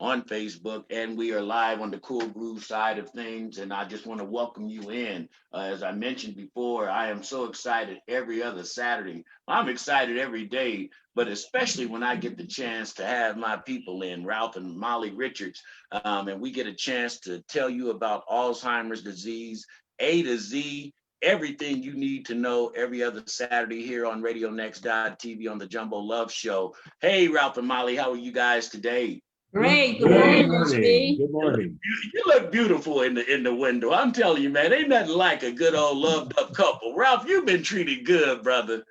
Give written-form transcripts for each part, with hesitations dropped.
on Facebook, and we are live on the Cool Groove side of things. And I just want to welcome you in. As I mentioned before, I am so excited every other Saturday. I'm excited every day, but especially when I get the chance to have my people in, Ralph and Mollie Richards, and we get a chance to tell you about Alzheimer's disease, A to Z, everything you need to know every other Saturday here on Radio Next.TV on the Jumbo Love Show. Hey, Ralph and Mollie, how are you guys today? Great. Good morning, HB. Good morning. You look beautiful in the window. I'm telling you, man, ain't nothing like a good old loved up couple. Ralph, you've been treated good, brother.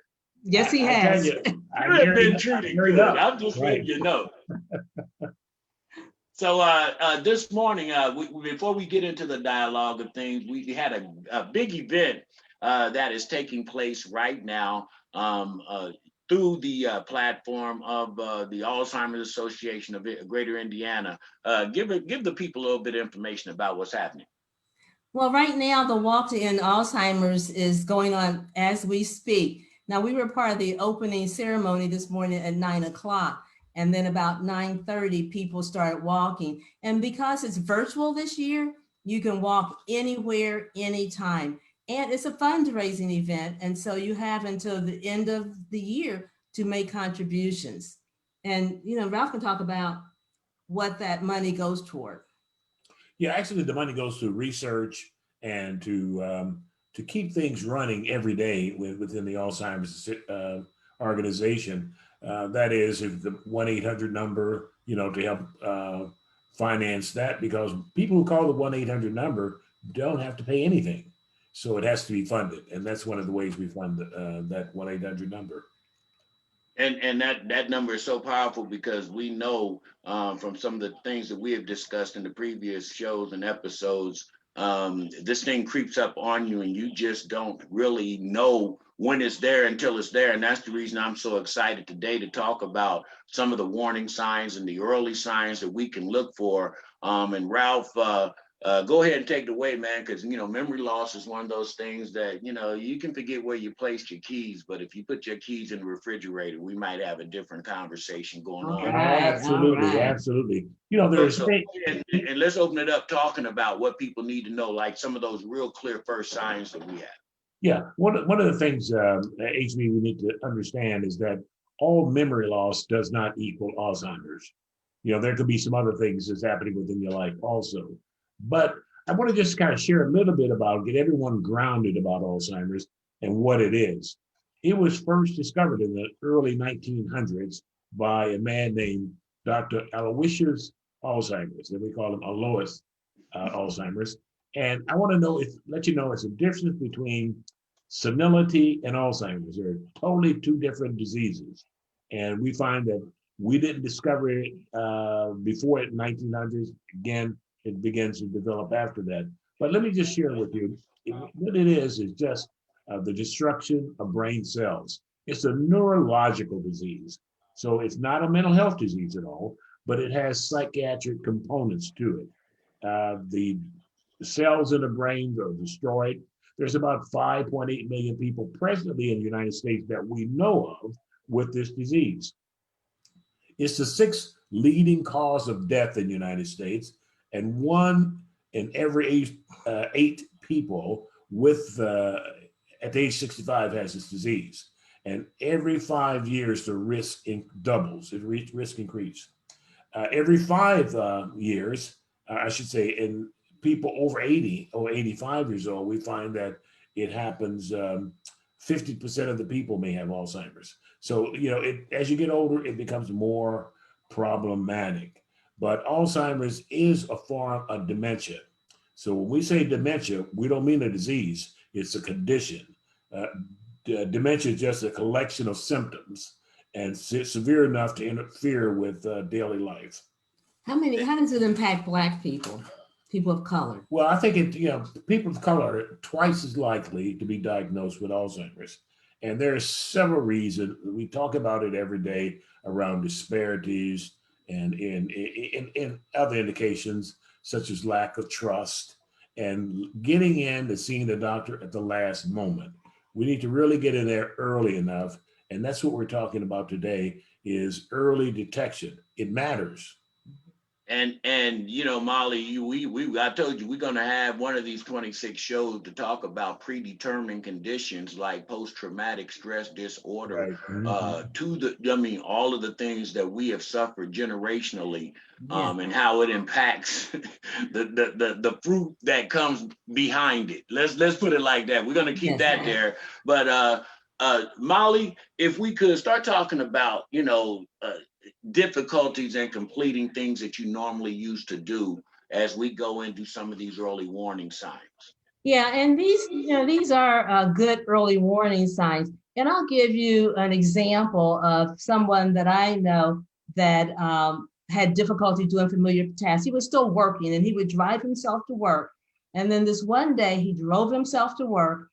Yes, he has. You have been treated good. I'm just letting you know. So this morning, before we get into the dialogue of things, we had a big event that is taking place right now through the platform of the Alzheimer's Association of Greater Indiana. Give the people a little bit of information about what's happening. Well, right now, the Walk to End Alzheimer's is going on as we speak. Now, we were part of the opening ceremony this morning at 9 o'clock. And then about 9:30, people started walking. And because it's virtual this year, you can walk anywhere, anytime. And it's a fundraising event. And so you have until the end of the year to make contributions. And, Ralph can talk about what that money goes toward. Yeah, actually, the money goes to research and to keep things running every day within the Alzheimer's organization. That is, if the 1-800 number, to help finance that, because people who call the 1-800 number don't have to pay anything. So it has to be funded. And that's one of the ways we fund that 1-800 number. And that number is so powerful because we know from some of the things that we have discussed in the previous shows and episodes, this thing creeps up on you and you just don't really know when it's there until it's there. And that's the reason I'm so excited today to talk about some of the warning signs and the early signs that we can look for. And Ralph, go ahead and take it away, man, because, memory loss is one of those things that, you can forget where you placed your keys, but if you put your keys in the refrigerator, we might have a different conversation going on. Absolutely, absolutely. There's and let's open it up talking about what people need to know, like some of those real clear first signs that we have. Yeah, one of the things, HB, we need to understand is that all memory loss does not equal Alzheimer's. There could be some other things that's happening within your life also. But I want to just kind of share a little bit get everyone grounded about Alzheimer's and what it is. It was first discovered in the early 1900s by a man named Dr. Aloysius Alzheimer's, and we call him Alois Alzheimer's. And I want to let you know it's a difference between senility and Alzheimer's. They're totally two different diseases. And we find that we didn't discover it before the 1900s. Again, it begins to develop after that. But let me just share with you, what it is just the destruction of brain cells. It's a neurological disease. So it's not a mental health disease at all, but it has psychiatric components to it. The cells in the brain are destroyed. There's about 5.8 million people presently in the United States that we know of with this disease. It's the sixth leading cause of death in the United States, and 1 in every 8 people at age 65 has this disease. And every 5 years, the risk doubles, the risk increase. Every 5 years, I should say, in people over 80 or 85 years old, we find that it happens, 50% of the people may have Alzheimer's. So, as you get older, it becomes more problematic. But Alzheimer's is a form of dementia. So when we say dementia, we don't mean a disease, it's a condition. Dementia is just a collection of symptoms and severe enough to interfere with daily life. How does it impact Black people of color? Well, I think people of color are twice as likely to be diagnosed with Alzheimer's. And there are several reasons. We talk about it every day around disparities and in other indications, such as lack of trust and getting in to seeing the doctor at the last moment. We need to really get in there early enough. And that's what we're talking about today is early detection. It matters. And Molly, I told you we're gonna have one of these 26 shows to talk about predetermined conditions like post-traumatic stress disorder, Right. Mhm. all of the things that we have suffered generationally, Yeah. and how it impacts the fruit that comes behind it. Let's put it like that. We're gonna keep Yes. that there. But Molly, if we could start talking about, difficulties in completing things that you normally used to do as we go into some of these early warning signs. Yeah, and these are good early warning signs. And I'll give you an example of someone that I know that had difficulty doing familiar tasks. He was still working, and he would drive himself to work. And then this one day, he drove himself to work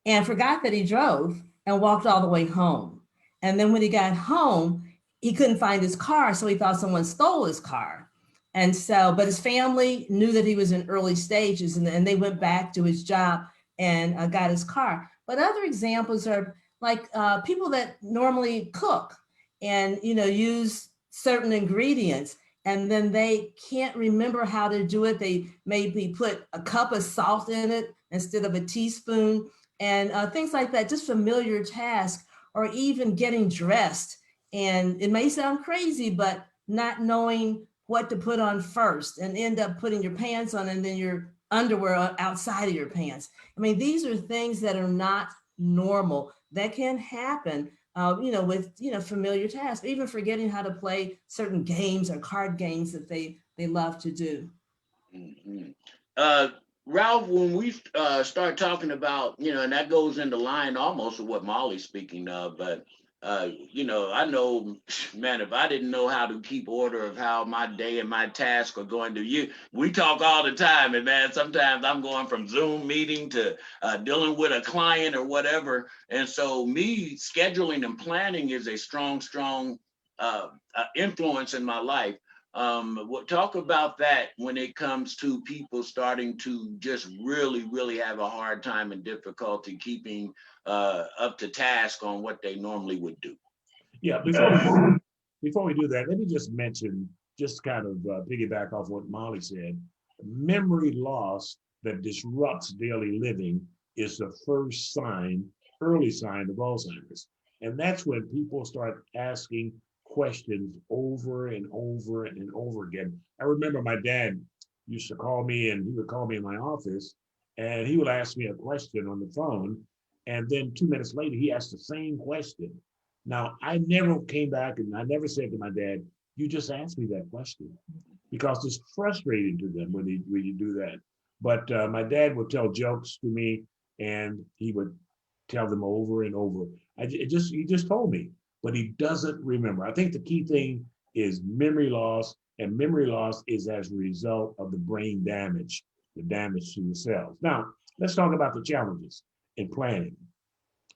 and forgot that he drove and walked all the way home. And then when he got home, he couldn't find his car, so he thought someone stole his car. And so, but his family knew that he was in early stages, and they went back to his job and got his car. But other examples are like people that normally cook and use certain ingredients, and then they can't remember how to do it. They maybe put a cup of salt in it instead of a teaspoon, and things like that, just familiar tasks, or even getting dressed. And it may sound crazy, but not knowing what to put on first and end up putting your pants on and then your underwear outside of your pants. I mean, these are things that are not normal that can happen, with, familiar tasks, even forgetting how to play certain games or card games that they love to do. Mm-hmm. Uh, Ralph, when we start talking about, and that goes into line almost of what Molly's speaking of, but I know, man, if I didn't know how to keep order of how my day and my task are going to we talk all the time, and man, sometimes I'm going from Zoom meeting to dealing with a client or whatever, and so me scheduling and planning is a strong influence in my life. We'll talk about that when it comes to people starting to just really have a hard time and difficulty keeping up to task on what they normally would do. Yeah, before we do that, let me just mention, just kind of piggyback off what Molly said, memory loss that disrupts daily living is the first sign, early sign of Alzheimer's. And that's when people start asking questions over and over and over again. I remember my dad used to call me, and he would call me in my office, and he would ask me a question on the phone. And then 2 minutes later, he asked the same question. Now, I never came back and I never said to my dad, you just asked me that question, because it's frustrating to them when you do that. But my dad would tell jokes to me, and he would tell them over and over. He just told me, but he doesn't remember. I think the key thing is memory loss, and memory loss is as a result of the brain damage, the damage to the cells. Now, let's talk about the challenges in planning.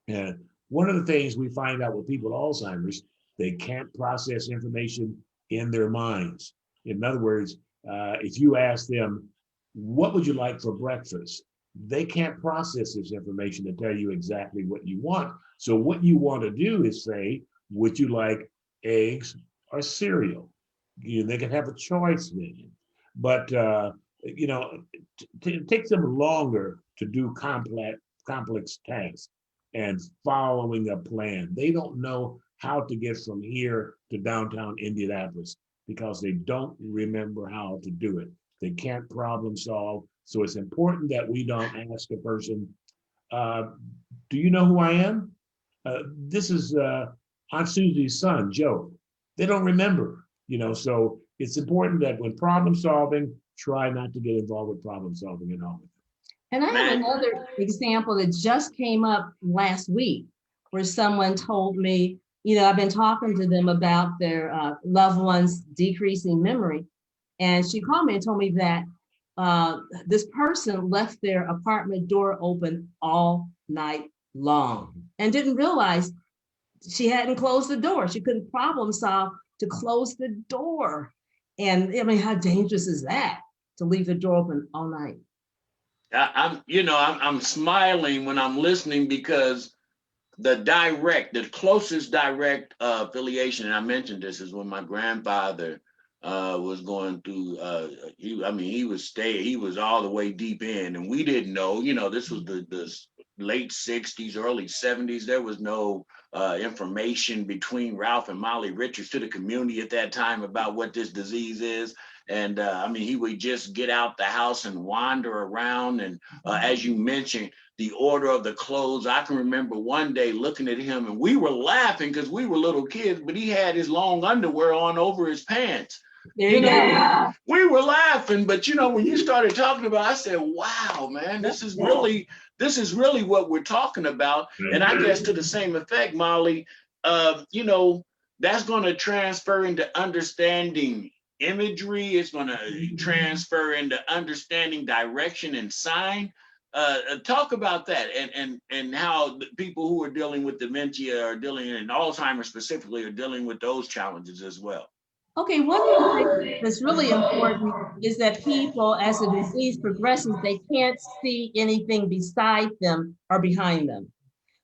And one of the things we find out with people with Alzheimer's, they can't process information in their minds. In other words, if you ask them, what would you like for breakfast? They can't process this information to tell you exactly what you want. So what you want to do is say, would you like eggs or cereal? They can have a choice then. But, it takes them longer to do complex tasks and following a plan. They don't know how to get from here to downtown Indianapolis because they don't remember how to do it. They can't problem solve. So it's important that we don't ask a person, do you know who I am? This is Aunt Susie's son, Joe. They don't remember, so it's important that when problem solving, try not to get involved with problem solving at all. And I have Man, another example that just came up last week where someone told me, I've been talking to them about their loved ones decreasing memory. And she called me and told me that this person left their apartment door open all night long and didn't realize she hadn't closed the door. She couldn't problem solve to close the door. And I mean, how dangerous is that to leave the door open all night? I'm smiling when I'm listening because the closest direct affiliation, and I mentioned this, is when my grandfather was going through. He was all the way deep in, and we didn't know. This was the late '60s, early '70s. There was no information between Ralph and Mollie Richards to the community at that time about what this disease is. And he would just get out the house and wander around. And as you mentioned, the order of the clothes. I can remember one day looking at him and we were laughing because we were little kids, but he had his long underwear on over his pants. There you go. We were laughing, but when you started talking about it, I said, wow, man, this is really what we're talking about. And I guess to the same effect, Mollie, that's going to transfer into understanding imagery. It's going to transfer into understanding direction and sign. Talk about that and how the people who are dealing with dementia and Alzheimer's specifically are dealing with those challenges as well. Okay, one of the things that's really important is that people, as the disease progresses, they can't see anything beside them or behind them.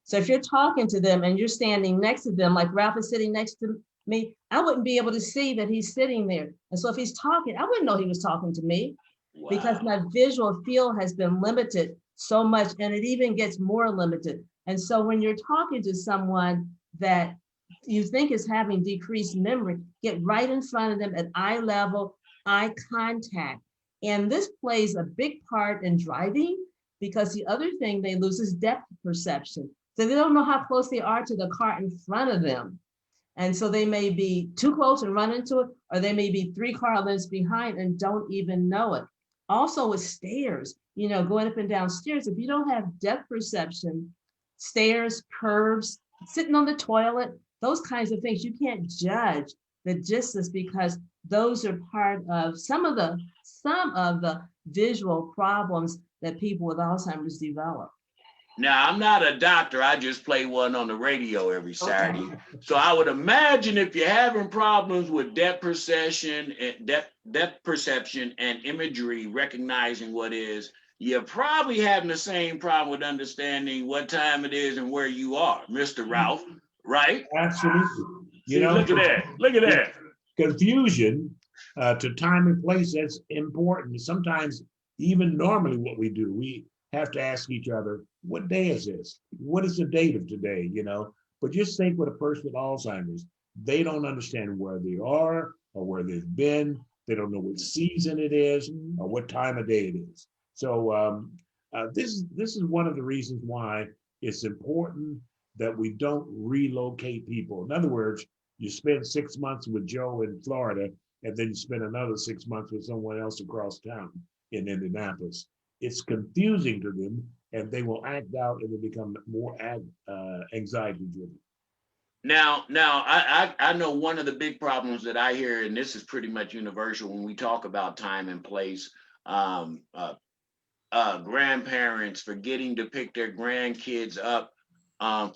So if you're talking to them and you're standing next to them, like Ralph is sitting next to me, I wouldn't be able to see that he's sitting there. And so if he's talking, I wouldn't know he was talking to me. Wow. Because my visual field has been limited so much, and it even gets more limited. And so when you're talking to someone that you think is having decreased memory, get right in front of them at eye level, eye contact. And this plays a big part in driving, because the other thing they lose is depth perception. So they don't know how close they are to the car in front of them. And so they may be too close and run into it, or they may be 3 car lengths behind and don't even know it. Also with stairs, going up and down stairs, if you don't have depth perception, stairs, curves, sitting on the toilet, those kinds of things, you can't judge the distance, because those are part of some of the visual problems that people with Alzheimer's develop. Now, I'm not a doctor. I just play one on the radio every Saturday. Okay. So I would imagine if you're having problems with depth perception and imagery, recognizing what is, you're probably having the same problem with understanding what time it is and where you are, Mr. Ralph, right? Absolutely. Look at that. Confusion to time and place, that's important. Sometimes, even normally what we do, we have to ask each other, what day is this? What is the date of today? But just think with a person with Alzheimer's, they don't understand where they are or where they've been. They don't know what season it is or what time of day it is. So this is one of the reasons why it's important that we don't relocate people. In other words, you spend 6 months with Joe in Florida, and then you spend another 6 months with someone else across town in Indianapolis. It's confusing to them, and they will act out and they become more anxiety driven. Now, I know one of the big problems that I hear, and this is pretty much universal when we talk about time and place, grandparents forgetting to pick their grandkids up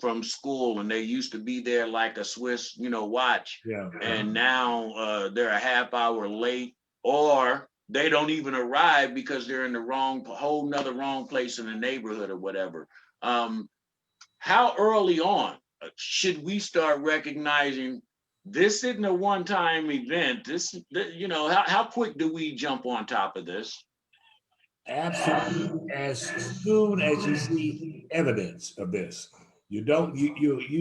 from school, and they used to be there like a Swiss, watch. Yeah. And now they're a half hour late, or they don't even arrive because they're in the wrong place in the neighborhood or whatever. How early on should we start recognizing this isn't a one-time event? How quick do we jump on top of this? Absolutely. As soon as you see evidence of this, you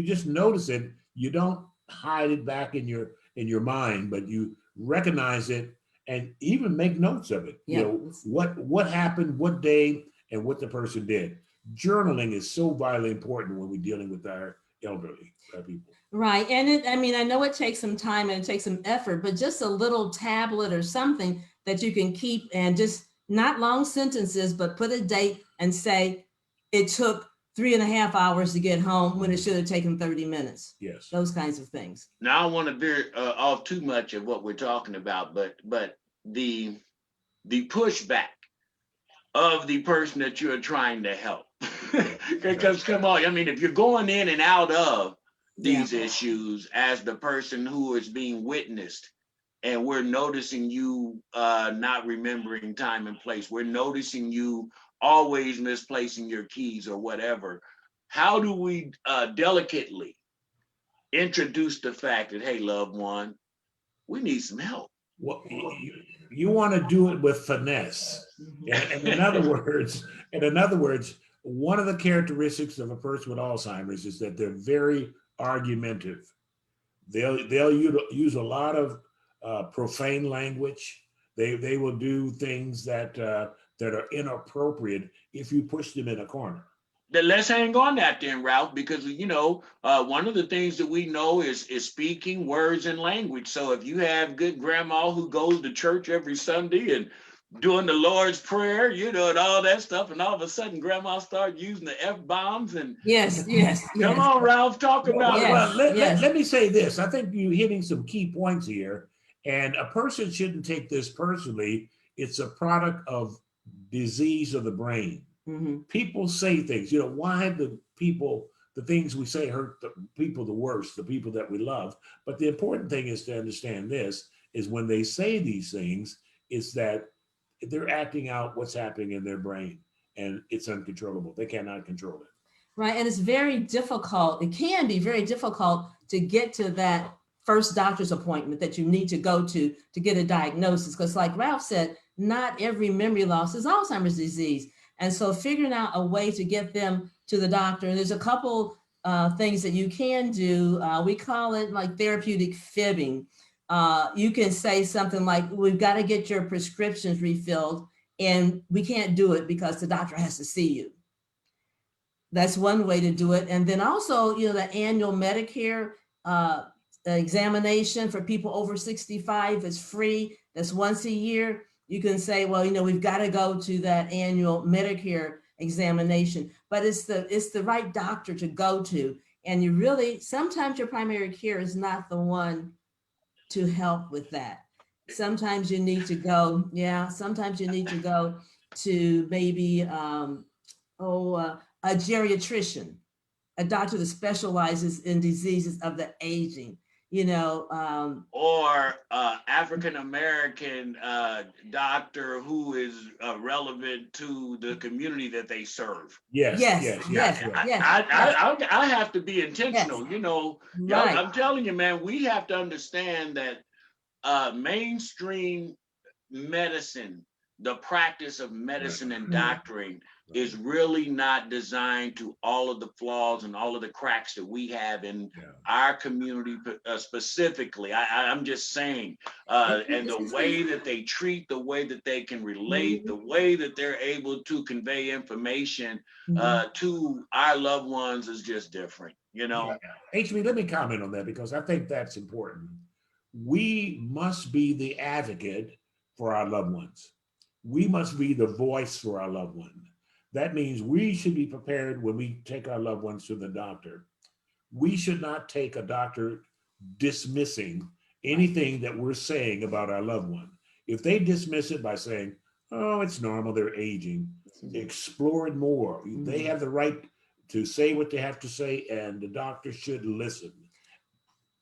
just notice it. You don't hide it back in your mind, but you recognize it and even make notes of it. Yeah. What happened, what day, and what the person did. Journaling is so vitally important when we're dealing with our elderly people. Right. And I know it takes some time and it takes some effort, but just a little tablet or something that you can keep, and just not long sentences, but put a date and say it took 3.5 hours to get home when it should have taken 30 minutes. Yes. Those kinds of things. Now, I don't want to veer off too much of what we're talking about, but the pushback of the person that you're trying to help. Because come on, if you're going in and out of these issues as the person who is being witnessed, and we're noticing you not remembering time and place, we're noticing you always misplacing your keys or whatever, how do we delicately introduce the fact that, hey, loved one, we need some help? Well, you want to do it with finesse. And in other words, one of the characteristics of a person with Alzheimer's is that they're very argumentative. They'll use a lot of profane language. They will do things that that are inappropriate if you push them in a corner. Then let's hang on that then, Ralph, because one of the things that we know is speaking words and language. So if you have good grandma who goes to church every Sunday and doing the Lord's Prayer, and all that stuff, and all of a sudden grandma started using the F-bombs and Yes. come on, Ralph, talk about it. Well, let me say this. I think you're hitting some key points here, and a person shouldn't take this personally. It's a product of disease of the brain. Mm-hmm. People say things, why the things we say hurt the people the worst, the people that we love. But the important thing is to understand this, is when they say these things, is that they're acting out what's happening in their brain, and it's uncontrollable. They cannot control it. Right, and it's very difficult. It can be very difficult to get to that first doctor's appointment that you need to go to get a diagnosis. Because like Ralph said, not every memory loss is Alzheimer's disease. And so figuring out a way to get them to the doctor, there's a couple things that you can do. We call it like therapeutic fibbing. You can say something like, we've got to get your prescriptions refilled, and we can't do it because the doctor has to see you. That's one way to do it. And then also, the annual Medicare examination for people over 65 is free. That's once a year. You can say, well, we've got to go to that annual Medicare examination, but it's the right doctor to go to. And sometimes your primary care is not the one to help with that. Sometimes you need to go to maybe, a geriatrician, a doctor that specializes in diseases of the aging. Or African-American doctor who is relevant to the community that they serve. Yes. I have to be intentional. Right. I'm telling you, man, we have to understand that mainstream medicine, the practice of medicine and doctoring, is really not designed to all of the flaws and all of the cracks that we have in our community specifically. I'm just saying, and the way that they treat, the way that they can relate, the way that they're able to convey information to our loved ones is just different, HB, let me comment on that, because I think that's important. We must be the advocate for our loved ones. We must be the voice for our loved one. That means we should be prepared when we take our loved ones to the doctor. We should not take a doctor dismissing anything that we're saying about our loved one. If they dismiss it by saying, oh, it's normal, they're aging, explore it more. They have the right to say what they have to say, and the doctor should listen.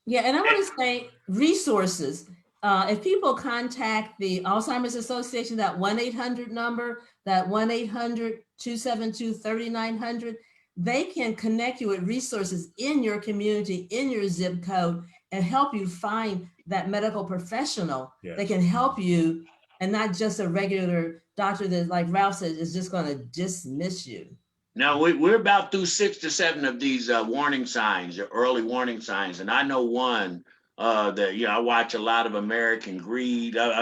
Yeah, and I want to say resources. If people contact the Alzheimer's Association, that 1-800 number, that 1-800-272-3900, they can connect you with resources in your community, in your zip code, and help you find that medical professional that can help you, and not just a regular doctor that, like Ralph said, is just going to dismiss you. Now, we're about through 6 to 7 of these warning signs, early warning signs, and I know one that I watch a lot of American Greed. I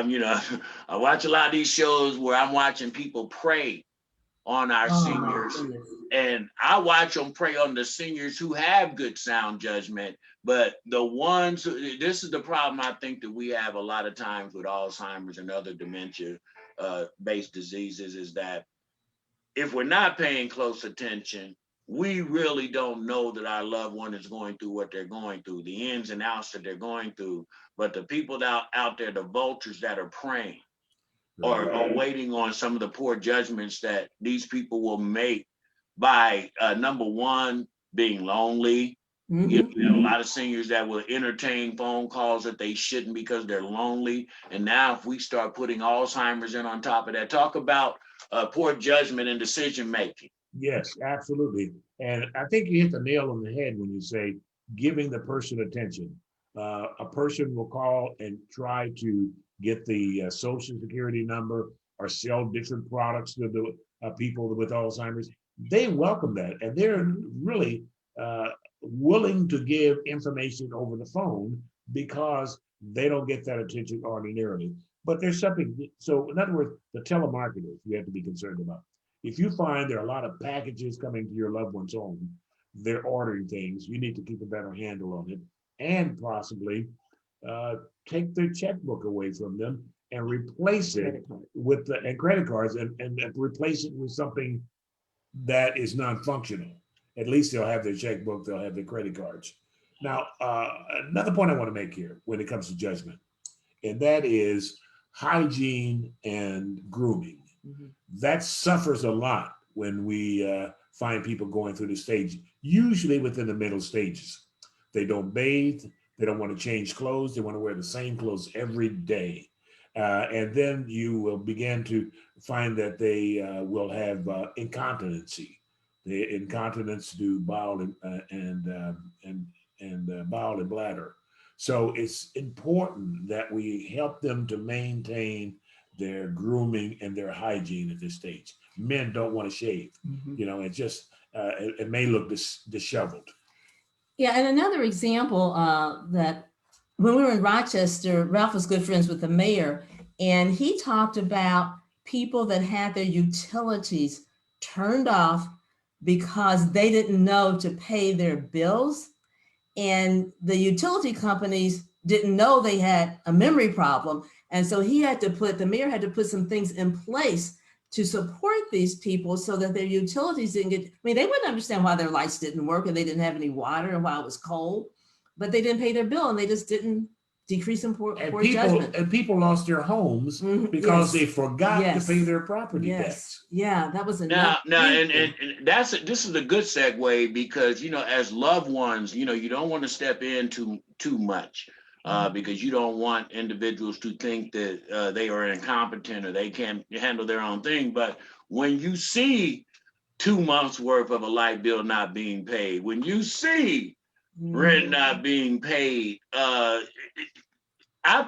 watch a lot of these shows where I'm watching people prey on our seniors, and I watch them prey on the seniors who have good sound judgment. But the ones this is the problem I think that we have a lot of times with Alzheimer's and other dementia based diseases, is that if we're not paying close attention, we really don't know that our loved one is going through what they're going through, the ins and outs that they're going through. But the people out there, the vultures that are preying, are waiting on some of the poor judgments that these people will make by number one, being lonely. You have a lot of seniors that will entertain phone calls that they shouldn't because they're lonely. And now if we start putting Alzheimer's in on top of that, talk about poor judgment and decision making. Yes, absolutely. And I think you hit the nail on the head when you say giving the person attention. A person will call and try to get the social security number, or sell different products to the people with Alzheimer's, they welcome that. And they're really willing to give information over the phone because they don't get that attention ordinarily. But there's something, so in other words, the telemarketers you have to be concerned about. If you find there are a lot of packages coming to your loved one's home, they're ordering things, you need to keep a better handle on it, and possibly take their checkbook away from them and replace it with the and credit cards and replace it with something that is non-functional. At least they'll have their checkbook, they'll have their credit cards. Now, another point I want to make here when it comes to judgment, and that is hygiene and grooming. That suffers a lot when we find people going through the stage, usually within the middle stages. They don't bathe, they don't want to change clothes, they want to wear the same clothes every day. And then you will begin to find that they will have incontinency. The incontinence to bowel and bowel and bladder. So it's important that we help them to maintain their grooming and their hygiene at this stage. Men don't want to shave, you know, it may look disheveled. Yeah, and another example that when we were in Rochester, Ralph was good friends with the mayor, and he talked about people that had their utilities turned off because they didn't know to pay their bills. And the utility companies didn't know they had a memory problem. And so the mayor had to put some things in place to support these people so that their utilities didn't they wouldn't understand why their lights didn't work and they didn't have any water and why it was cold, but they didn't pay their bill and they just didn't decrease in poor judgment. And people lost their homes because they forgot to pay their property tax. Yeah, that was now and this is a good segue because, you know, as loved ones, you know, you don't want to step in too much. Because you don't want individuals to think that they are incompetent or they can't handle their own thing. But when you see 2 months worth of a light bill not being paid, when you see rent not being paid, I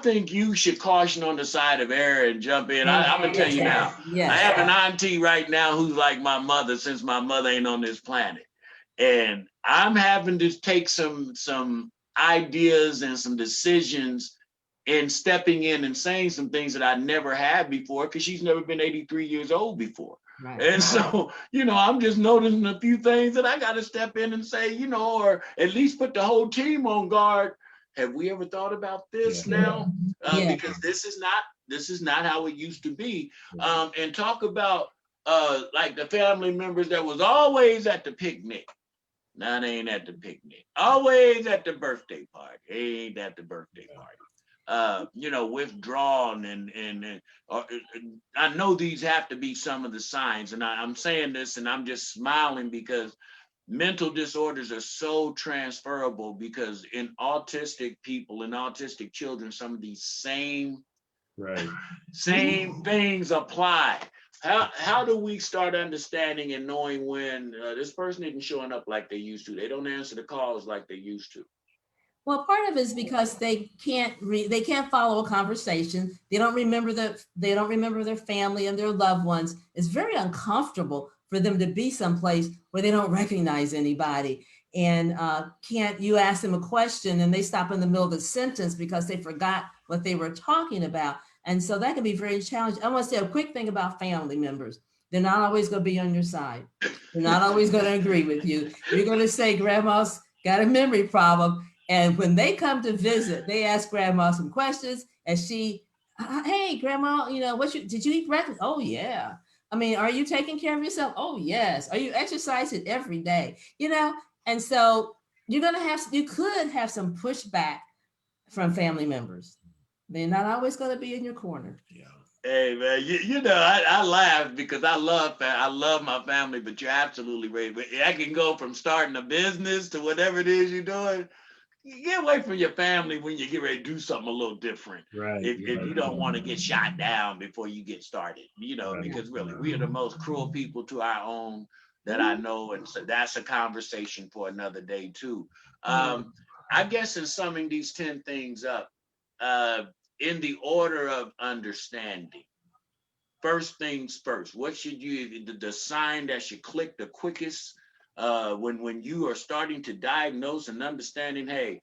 think you should caution on the side of error and jump in. I'm gonna tell you now, I have an auntie right now who's like my mother since my mother ain't on this planet. And I'm having to take some ideas and some decisions and stepping in and saying some things that I never had before because she's never been 83 years old before. Right. And so, you know, I'm just noticing a few things that I got to step in and say, you know, or at least put the whole team on guard. Have we ever thought about this now? Because this is not how it used to be. And talk about like the family members that was always at the picnic. Now they ain't at the picnic. Always at the birthday party. Ain't at the birthday party. You know, withdrawn and I know these have to be some of the signs. And I'm saying this and I'm just smiling because mental disorders are so transferable because in autistic people and autistic children, some of these same things apply. How do we start understanding and knowing when this person isn't showing up like they used to? They don't answer the calls like they used to. Well, part of it is because they can't follow a conversation. They don't remember their family and their loved ones. It's very uncomfortable for them to be someplace where they don't recognize anybody. And you ask them a question and they stop in the middle of the sentence because they forgot what they were talking about. And so that can be very challenging. I want to say a quick thing about family members. They're not always going to be on your side. They're not always going to agree with you. You're going to say, Grandma's got a memory problem. And when they come to visit, they ask Grandma some questions and hey, Grandma, you know, did you eat breakfast? Oh, yeah. I mean, are you taking care of yourself? Oh, yes. Are you exercising every day? You know, and so you could have some pushback from family members. They're not always going to be in your corner. Yeah. Hey man, you know I laugh because I love my family, but you're absolutely right. I can go from starting a business to whatever it is you're doing. You get away from your family when you get ready to do something a little different. Right. If you don't want to get shot down before you get started, you know, because really we are the most cruel people to our own that I know, and so that's a conversation for another day too. I guess in summing these 10 things up. in the order of understanding, first things first, what should you, the sign that should click the quickest when you are starting to diagnose and understanding, hey,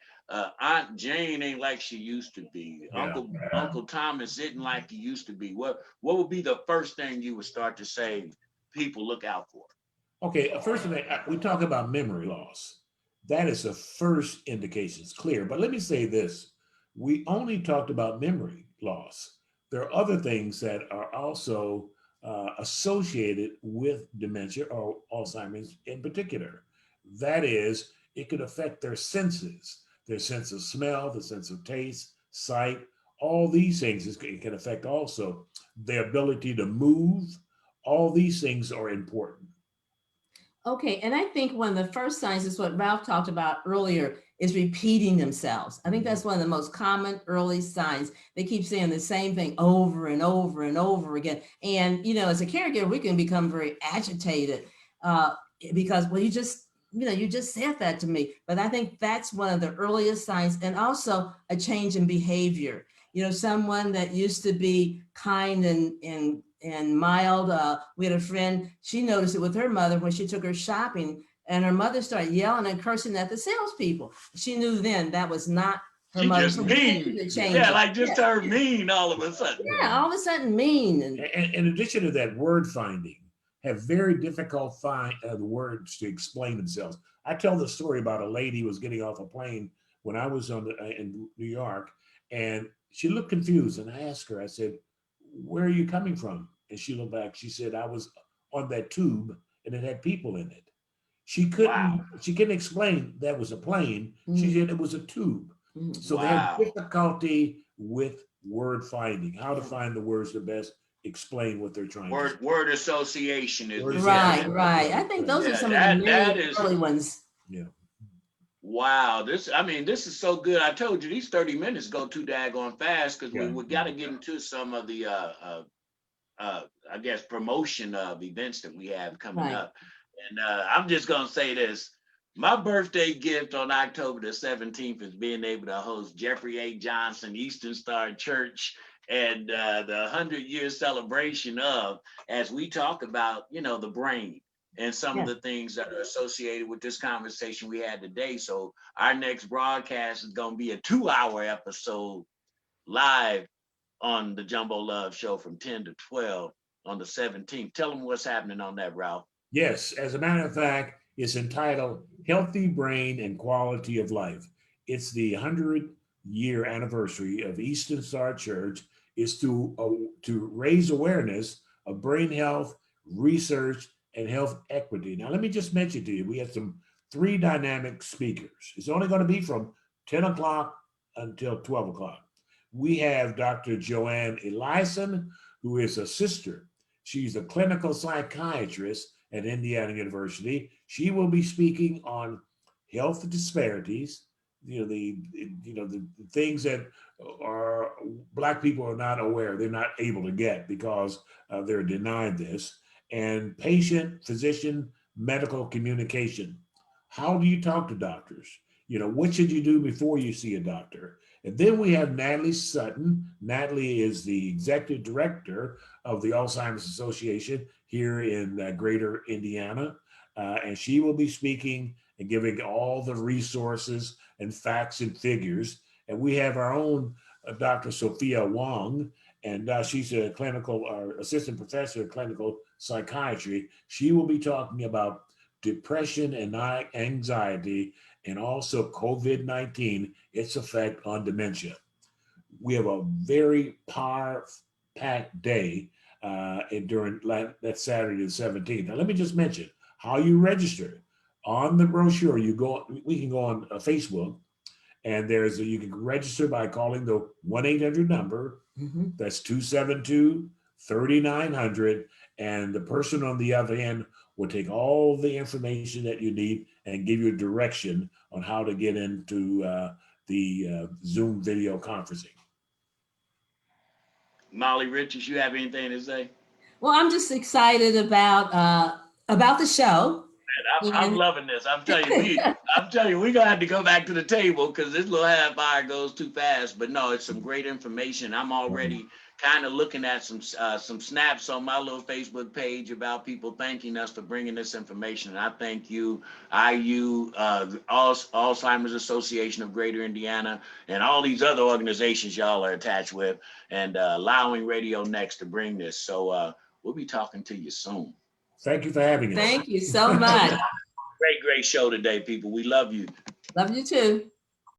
Aunt Jane ain't like she used to be. Yeah. Uncle Thomas isn't like he used to be. What would be the first thing you would start to say people look out for? Okay, first of all, we talk about memory loss. That is the first indication. It's clear. But let me say this. We only talked about memory loss. There are other things that are also associated with dementia or Alzheimer's in particular. That is, it could affect their sense of smell, the sense of taste, sight, all these things. It can affect also their ability to move. All these things are important. Okay, and I think one of the first signs is what Ralph talked about earlier is repeating themselves. I think that's one of the most common early signs. They keep saying the same thing over and over and over again. And, you know, as a caregiver, we can become very agitated because, well, you just said that to me. But I think that's one of the earliest signs, and also a change in behavior. You know, someone that used to be kind and mild. We had a friend, she noticed it with her mother when she took her shopping, and her mother started yelling and cursing at the salespeople. She knew then that was not her She mother. just So mean. Yeah, like just turned mean all of a sudden. Yeah, all of a sudden mean. And in addition to that, word finding, have very difficult words to explain themselves. I tell the story about a lady who was getting off a plane when I was in New York, and she looked confused. And I asked her, I said, "Where are you coming from?" And she looked back. She said, "I was on that tube, and it had people in it." Wow. She couldn't explain that was a plane. She said it was a tube. So they have Wow. difficulty with word finding, how to find the words that best explain what they're trying to say. Word association is Right. I think those are some of the main early ones. Yeah. Wow, this is so good. I told you these 30 minutes go too daggone fast because we got to get into some of the I guess promotion of events that we have coming up. And I'm just gonna say this. My birthday gift on October the 17th is being able to host Jeffrey A. Johnson Eastern Star Church and the 100-year celebration of, as we talk about, you know, the brain and some of the things that are associated with this conversation we had today. So our next broadcast is going to be a 2-hour episode live on the JumboLove Show from 10 to 12 on the 17th. Tell them what's happening on that, Ralph. Yes, as a matter of fact, it's entitled Healthy Brain and Quality of Life. It's the 100-year anniversary of Eastern Star Church. Is to raise awareness of brain health, research, and health equity. Now, let me just mention to you, we have 3 dynamic speakers. It's only going to be from 10 o'clock until 12 o'clock. We have Dr. Joanne Eliason, who is a sister. She's a clinical psychiatrist at Indiana University. She will be speaking on health disparities, the things that are Black people are not aware, they're not able to get because they're denied this, and patient, physician, medical communication. How do you talk to doctors? You know, what should you do before you see a doctor? And then we have Natalie Sutton. Natalie is the executive director of the Alzheimer's Association here in Greater Indiana. And she will be speaking and giving all the resources and facts and figures. And we have our own Dr. Sophia Wong, and she's a clinical assistant professor of clinical psychiatry. She will be talking about depression and anxiety, and also COVID-19, its effect on dementia. We have a very power-packed day during that Saturday the 17th. Now, let me just mention how you register. On the brochure, we can go on Facebook, and you can register by calling the 1-800 number. That's 272-3900. And the person on the other end will take all the information that you need and give you a direction on how to get into the Zoom video conferencing. Mollie Richards, you have anything to say? Well, I'm just excited about the show. I'm loving this. I'm telling you, we're gonna have to go back to the table because this little half hour goes too fast. But no, it's some great information. I'm already kind of looking at some snaps on my little Facebook page about people thanking us for bringing this information. And I thank you, Alzheimer's Association of Greater Indiana, and all these other organizations y'all are attached with, and allowing Radio Next to bring this. So we'll be talking to you soon. Thank you for having us. Thank you so much. Great show today, people. We love you. Love you too.